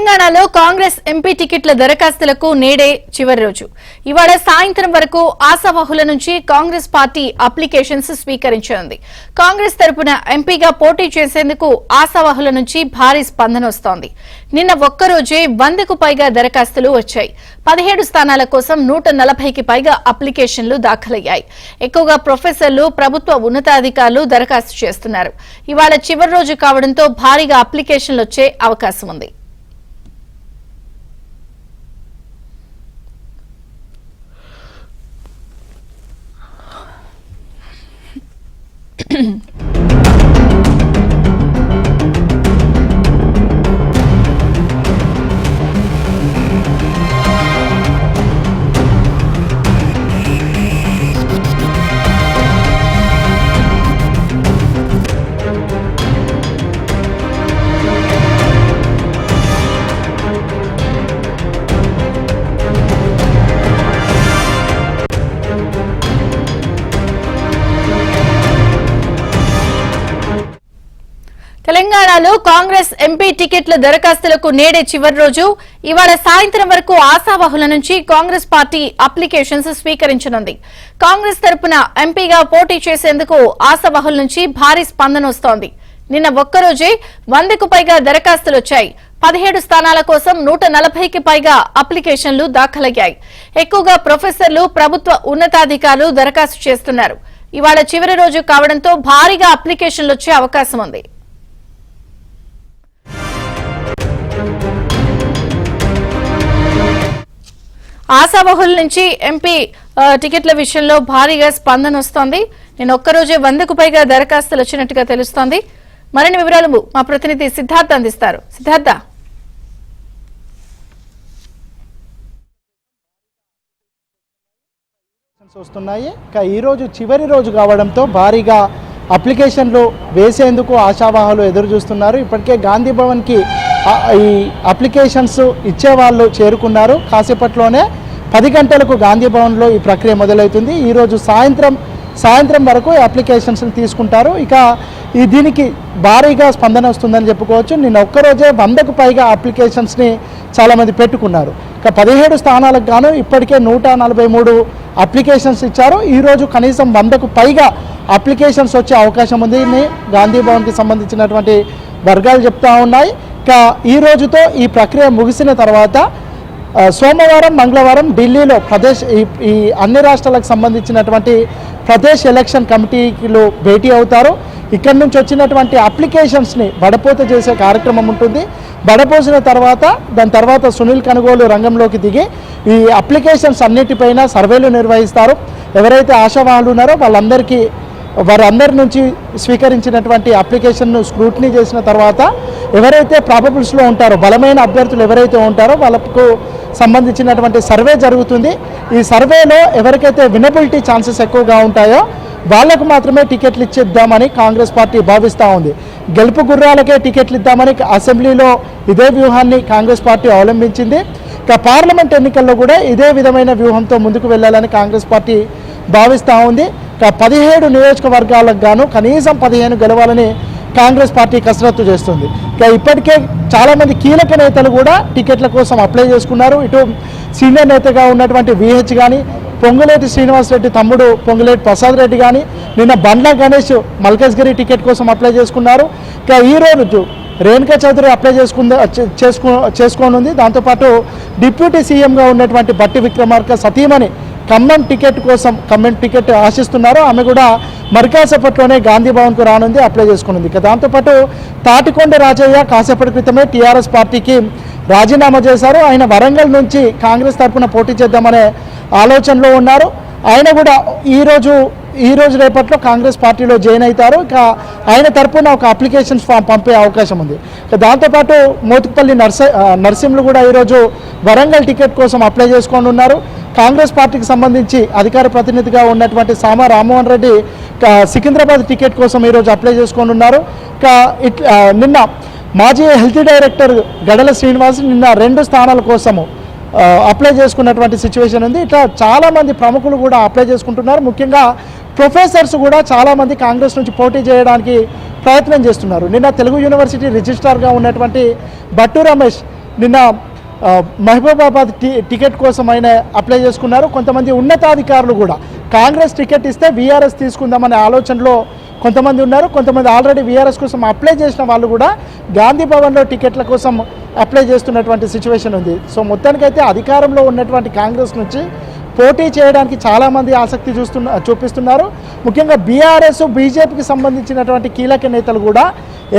తెలంగాణలో కాంగ్రెస్ ఎంపీ టికెట్ల దరఖాస్తులకు నేడే చివరి రోజు. ఇవాళ సాయంత్రం వరకు ఆశావాహుల నుంచి కాంగ్రెస్ పార్టీ అప్లికేషన్స్ స్వీకరించనుంది. కాంగ్రెస్ తరపున ఎంపీగా పోటీ చేసేందుకు ఆశావాహుల నుంచి భారీ స్పందన వస్తోంది. నిన్న ఒక్కరోజే 100కు పైగా దరఖాస్తులు వచ్చాయి. 17 స్థానాల కోసం 140కి పైగా అప్లికేషన్లు దాఖలయ్యాయి. ఎక్కువగా ప్రొఫెసర్లు, ప్రభుత్వ ఉన్నతాధికారులు దరఖాస్తు చేస్తున్నారు. ఇవాళ చివరి రోజు కావడంతో భారీగా అప్లికేషన్లు వచ్చే అవకాశం ఉంది. తెలంగాణలో కాంగ్రెస్ ఎంపీ టికెట్ల దరఖాస్తులకు నేడే చివరి రోజు. ఇవాళ సాయంత్రం వరకు ఆశావాహుల నుంచి కాంగ్రెస్ పార్టీ అప్లికేషన్స్ స్వీకరించనుంది. కాంగ్రెస్ తరపున ఎంపీగా పోటీ చేసేందుకు ఆశావాహుల నుంచి భారీ స్పందన వస్తోంది. నిన్న ఒక్కరోజే 100కు పైగా దరఖాస్తులు వచ్చాయి. 17 స్థానాల కోసం 140కి పైగా అప్లికేషన్లు దాఖలయ్యాయి. ఎక్కువగా ప్రొఫెసర్లు, ప్రభుత్వ ఉన్నతాధికారులు దరఖాస్తు చేస్తున్నారు. ఇవాళ చివరి రోజు కావడంతో భారీగా అప్లికేషన్లు వచ్చే అవకాశం ఉంది. ఆశావాహుల నుంచి ఎంపీ టికెట్ల విషయంలో భారీగా స్పందన వస్తోంది. నేను ఒక్కరోజే 100కు పైగా దరఖాస్తులు వచ్చినట్టుగా తెలుస్తోంది. మరిన్ని వివరాలు మా ప్రతినిధి సిద్ధార్థ అందిస్తారు. సిద్ధార్థ, వస్తున్నాయి. ఈ రోజు చివరి రోజు కావడంతో భారీగా అప్లికేషన్లు వేసేందుకు ఆశావాహులు ఎదురు చూస్తున్నారు. ఇప్పటికే గాంధీ భవన్కి ఈ అప్లికేషన్స్ ఇచ్చేవాళ్ళు చేరుకున్నారు. కాసేపట్లోనే 10 గంటలకు గాంధీ భవన్లో ఈ ప్రక్రియ మొదలవుతుంది. ఈరోజు సాయంత్రం వరకు అప్లికేషన్స్ తీసుకుంటారు. ఇక దీనికి భారీగా స్పందన వస్తుందని చెప్పుకోవచ్చు. నిన్న ఒక్కరోజే 100కు పైగా అప్లికేషన్స్ని చాలామంది పెట్టుకున్నారు. ఇక 17 స్థానాలకు గాను ఇప్పటికే 143 అప్లికేషన్స్ ఇచ్చారు. ఈరోజు కనీసం 100కు పైగా అప్లికేషన్స్ వచ్చే అవకాశం ఉంది గాంధీ భవన్కి సంబంధించినటువంటి వర్గాలు చెప్తా ఉన్నాయి. ఇక ఈ రోజుతో ఈ ప్రక్రియ ముగిసిన తర్వాత సోమవారం, మంగళవారం ఢిల్లీలో ఈ అన్ని రాష్ట్రాలకు సంబంధించినటువంటి ప్రదేశ్ ఎలక్షన్ కమిటీలు భేటీ అవుతారు. ఇక్కడి నుంచి వచ్చినటువంటి అప్లికేషన్స్ని బడపోత చేసే కార్యక్రమం ఉంటుంది. బడపోసిన తర్వాత దాని తర్వాత సునీల్ కనుగోలు రంగంలోకి దిగి ఈ అప్లికేషన్స్ అన్నిటిపైన సర్వేలు నిర్వహిస్తారు. ఎవరైతే ఆశావాహులు ఉన్నారో వారందరి నుంచి స్వీకరించినటువంటి అప్లికేషన్ను స్క్రూటినీ చేసిన తర్వాత ఎవరైతే ప్రాబబుల్స్లో ఉంటారో, బలమైన అభ్యర్థులు ఎవరైతే ఉంటారో వాళ్ళకు సంబంధించినటువంటి సర్వే జరుగుతుంది. ఈ సర్వేలో ఎవరికైతే వినబిలిటీ ఛాన్సెస్ ఎక్కువగా ఉంటాయో వాళ్లకు మాత్రమే టికెట్లు ఇచ్చేద్దామని కాంగ్రెస్ పార్టీ భావిస్తూ ఉంది. గెలుపు గుర్రాలకే టికెట్లు ఇద్దామని అసెంబ్లీలో ఇదే వ్యూహాన్ని కాంగ్రెస్ పార్టీ అవలంబించింది. ఇక పార్లమెంట్ ఎన్నికల్లో కూడా ఇదే విధమైన వ్యూహంతో ముందుకు వెళ్ళాలని కాంగ్రెస్ పార్టీ భావిస్తూ ఉంది. ఇక 17 నియోజకవర్గాలకు గాను కనీసం 15 గెలవాలని కాంగ్రెస్ పార్టీ కసరత్తు చేస్తుంది. ఇక ఇప్పటికే చాలామంది కీలక నేతలు కూడా టికెట్ల కోసం అప్లై చేసుకున్నారు. ఇటు సీనియర్ నేతగా ఉన్నటువంటి విహెచ్ కానీ, పొంగులేటి శ్రీనివాసరెడ్డి తమ్ముడు పొంగులేటి ప్రసాద్ రెడ్డి కానీ నిన్న బండ్ల గణేష్ మల్కజ్గిరి టికెట్ కోసం అప్లై చేసుకున్నారు. ఇక ఈ రోజు రేణుకా చౌదరి అప్లై చేసుకోనుంది. దాంతోపాటు డిప్యూటీ సీఎంగా ఉన్నటువంటి బట్టి విక్రమార్క సతీమణి ఖమ్మం టికెట్ ఆశిస్తున్నారు. ఆమె కూడా మరికాసేపట్లోనే గాంధీ భవన్కు రానుంది, అప్లై చేసుకున్నది. ఇక దాంతోపాటు తాటికొండ రాజయ్య కాసేపటి క్రితమే టీఆర్ఎస్ పార్టీకి రాజీనామా చేశారు. ఆయన వరంగల్ నుంచి కాంగ్రెస్ తరఫున పోటీ చేద్దామనే ఆలోచనలో ఉన్నారు. ఆయన కూడా ఈ రోజు రేపట్లో కాంగ్రెస్ పార్టీలో జాయిన్ అవుతారు. ఇక ఆయన తరఫున ఒక అప్లికేషన్ ఫామ్ పంపే అవకాశం ఉంది. దాంతోపాటు మోతుకుపల్లి నరసింహులు కూడా ఈరోజు వరంగల్ టికెట్ కోసం అప్లై చేసుకొని ఉన్నారు. కాంగ్రెస్ పార్టీకి సంబంధించి అధికార ప్రతినిధిగా ఉన్నటువంటి సామా రామ్మోహన్ రెడ్డి సికింద్రాబాద్ టికెట్ కోసం ఈరోజు అప్లై చేసుకొని ఉన్నారు. నిన్న మాజీ హెల్త్ డైరెక్టర్ గడల శ్రీనివాస్ నిన్న 2 స్థానాల కోసము అప్లై చేసుకున్నటువంటి సిచ్యువేషన్ ఉంది. ఇట్లా చాలామంది ప్రముఖులు కూడా అప్లై చేసుకుంటున్నారు. ముఖ్యంగా ప్రొఫెసర్స్ కూడా చాలామంది కాంగ్రెస్ నుంచి పోటీ చేయడానికి ప్రయత్నం చేస్తున్నారు. నిన్న తెలుగు యూనివర్సిటీ రిజిస్ట్రార్గా ఉన్నటువంటి భట్టు రమేష్ నిన్న మహబూబాబాద్ టికెట్ కోసం ఆయన అప్లై చేసుకున్నారు. కొంతమంది ఉన్నతాధికారులు కూడా కాంగ్రెస్ టికెట్ ఇస్తే వీఆర్ఎస్ తీసుకుందామనే ఆలోచనలో కొంతమంది ఉన్నారు. కొంతమంది ఆల్రెడీ వీఆర్ఎస్ కోసం అప్లై చేసిన వాళ్ళు కూడా గాంధీ భవన్లో టికెట్ల కోసం అప్లై చేస్తున్నటువంటి సిచ్యువేషన్ ఉంది. సో మొత్తానికైతే అధికారంలో ఉన్నటువంటి కాంగ్రెస్ నుంచి పోటీ చేయడానికి చాలామంది ఆసక్తి చూపిస్తున్నారు. ముఖ్యంగా బీఆర్ఎస్ బీజేపీకి సంబంధించినటువంటి కీలక నేతలు కూడా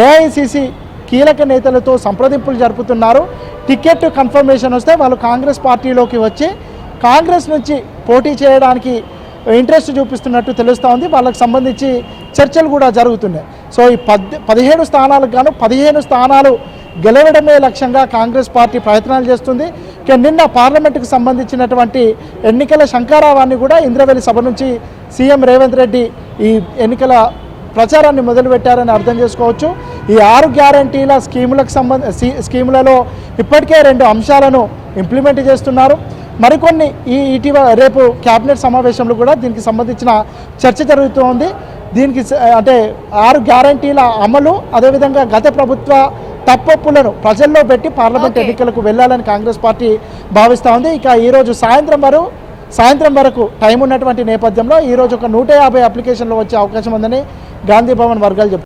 ఏఐసిసి కీలక నేతలతో సంప్రదింపులు జరుపుతున్నారు. టికెట్ కన్ఫర్మేషన్ వస్తే వాళ్ళు కాంగ్రెస్ పార్టీలోకి వచ్చి కాంగ్రెస్ నుంచి పోటీ చేయడానికి ఇంట్రెస్ట్ చూపిస్తున్నట్టు తెలుస్తూ ఉంది. వాళ్ళకి సంబంధించి చర్చలు కూడా జరుగుతున్నాయి. సో ఈ 17 స్థానాలకు గాను 15 స్థానాలు గెలవడమే లక్ష్యంగా కాంగ్రెస్ పార్టీ ప్రయత్నాలు చేస్తుంది. నిన్న పార్లమెంటుకు సంబంధించినటువంటి ఎన్నికల శంఖారావాన్ని కూడా ఇంద్రవెల్లి సభ నుంచి సీఎం రేవంత్ రెడ్డి ఈ ఎన్నికల ప్రచారాన్ని మొదలుపెట్టారని అర్థం చేసుకోవచ్చు. ఈ 6 గ్యారంటీల స్కీములలో ఇప్పటికే 2 అంశాలను ఇంప్లిమెంట్ చేస్తున్నారు. మరికొన్ని రేపు క్యాబినెట్ సమావేశంలో కూడా దీనికి సంబంధించిన చర్చ జరుగుతోంది. దీనికి అంటే 6 గ్యారంటీల అమలు, అదేవిధంగా గత ప్రభుత్వ తప్పొప్పులను ప్రజల్లో పెట్టి పార్లమెంట్ ఎన్నికలకు వెళ్లాలని కాంగ్రెస్ పార్టీ భావిస్తూ ఉంది. ఇక ఈరోజు సాయంత్రం వరకు టైం ఉన్నటువంటి నేపథ్యంలో ఈరోజు ఒక 150 అప్లికేషన్లు వచ్చే అవకాశం ఉందని గాంధీ భవన్ వర్గాలు చెప్తారు.